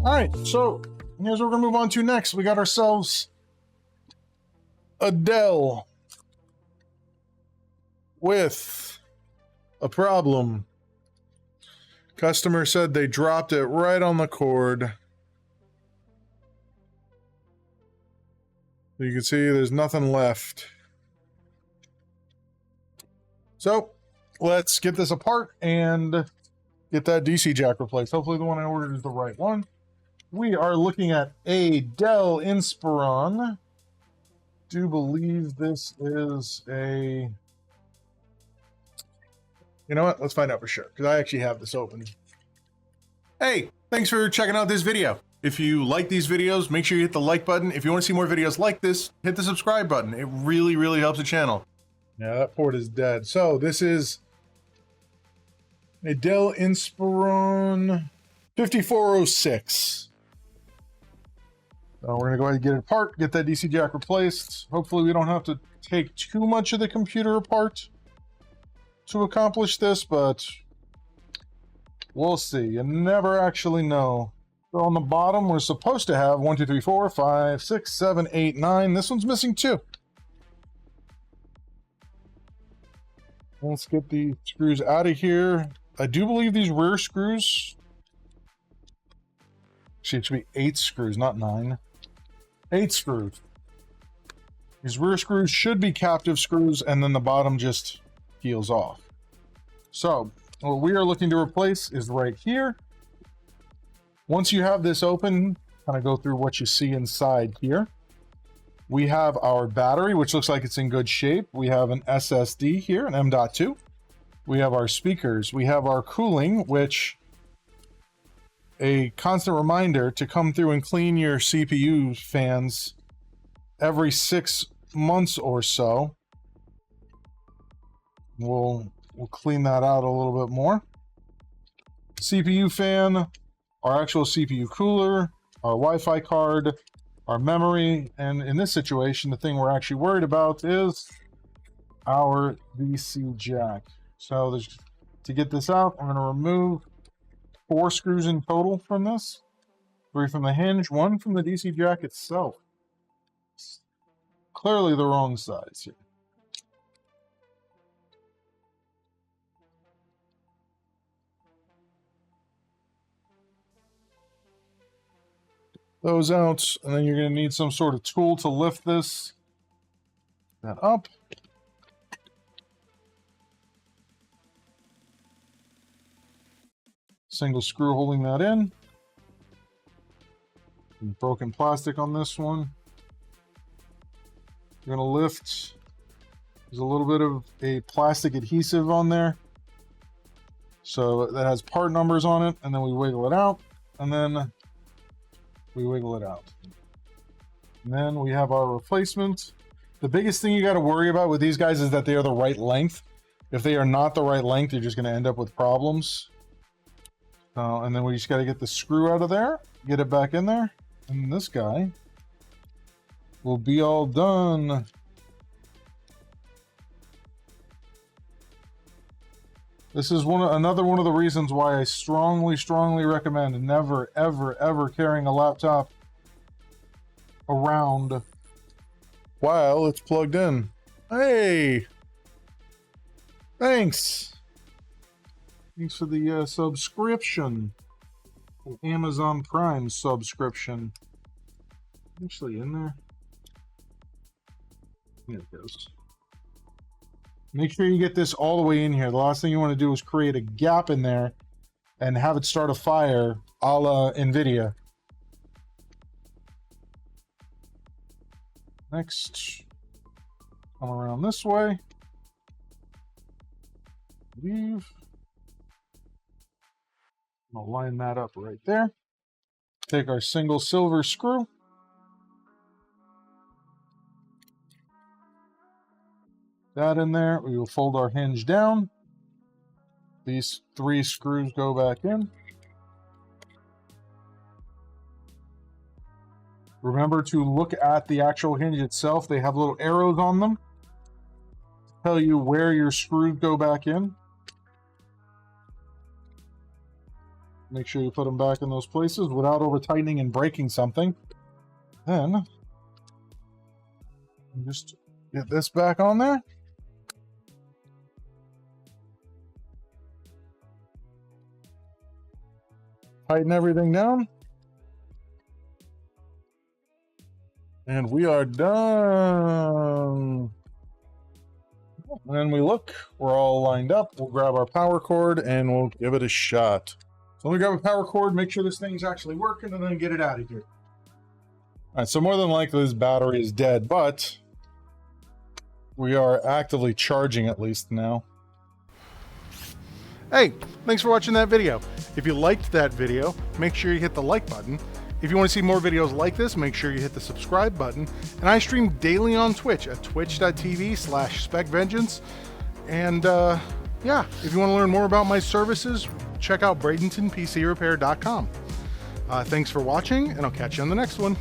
All right, so here's what we're gonna move on to next. We got ourselves a Dell with a problem. Customer said they dropped it right on the cord. You can see there's nothing left. So let's get this apart and get that DC jack replaced. Hopefully the one I ordered is the right one. We are looking at a Dell Inspiron. Do believe this is a... You know what? Let's find out for sure, because I actually have this open. Hey, thanks for checking out this video. If you like these videos, make sure you hit the like button. If you want to see more videos like this, hit the subscribe button. It really, really helps the channel. Yeah, that port is dead. So this is a Dell Inspiron 5406. So we're going to go ahead and get it apart, get that DC jack replaced. Hopefully we don't have to take too much of the computer apart to accomplish this, but we'll see. You never actually know. So on the bottom, we're supposed to have 1, 2, 3, 4, 5, 6, 7, 8, 9. This one's missing 2. Let's get the screws out of here. I do believe these rear screws... Actually, it should be 8 screws, not 9. 8 screws. These rear screws should be captive screws, and then the bottom just peels off. So, what we are looking to replace is right here. Once you have this open, kind of go through what you see inside here. We have our battery, which looks like it's in good shape. We have an SSD here, an M.2. We have our speakers. We have our cooling, which... a constant reminder to come through and clean your CPU fans every 6 months or so. We'll clean that out a little bit more. CPU fan, our actual CPU cooler, our Wi-Fi card, our memory, and in this situation, the thing we're actually worried about is our DC jack. So to get this out, I'm going to remove 4 screws in total from this. 3 from the hinge, 1 from the DC jack itself. Clearly the wrong size here. Those out, and then you're going to need some sort of tool to lift that up. Single screw holding that in. Broken plastic on this one. You're going to lift. There's a little bit of a plastic adhesive on there. So that has part numbers on it, and then we wiggle it out, and then we wiggle it out. And then we have our replacement. The biggest thing you got to worry about with these guys is that they are the right length. If they are not the right length, you're just going to end up with problems. And then we just got to get the screw out of there, get it back in there, and this guy will be all done. This is another one of the reasons why I strongly recommend never, ever carrying a laptop around while it's plugged in. Hey! Thanks! Thanks for the subscription. The Amazon Prime subscription. Actually in there. Here it goes. Make sure you get this all the way in here. The last thing you want to do is create a gap in there and have it start a fire a la NVIDIA. Next, come around this way. Leave. I'll line that up right there. Take our single silver screw. That in there. We will fold our hinge down. These 3 screws go back in. Remember to look at the actual hinge itself. They have little arrows on them to tell you where your screws go back in. Make sure you put them back in those places without over tightening and breaking something. Then just get this back on there. Tighten everything down. And we are done. And then we look, we're all lined up. We'll grab our power cord and we'll give it a shot. So let me grab a power cord, make sure this thing's actually working, and then get it out of here. All right, so more than likely this battery is dead, but we are actively charging at least now. Hey, thanks for watching that video. If you liked that video, make sure you hit the like button. If you want to see more videos like this, make sure you hit the subscribe button. And I stream daily on Twitch at twitch.tv/SpecVengeance. And yeah, if you want to learn more about my services, check out Bradenton PC Repair.com. Thanks for watching, and I'll catch you on the next one.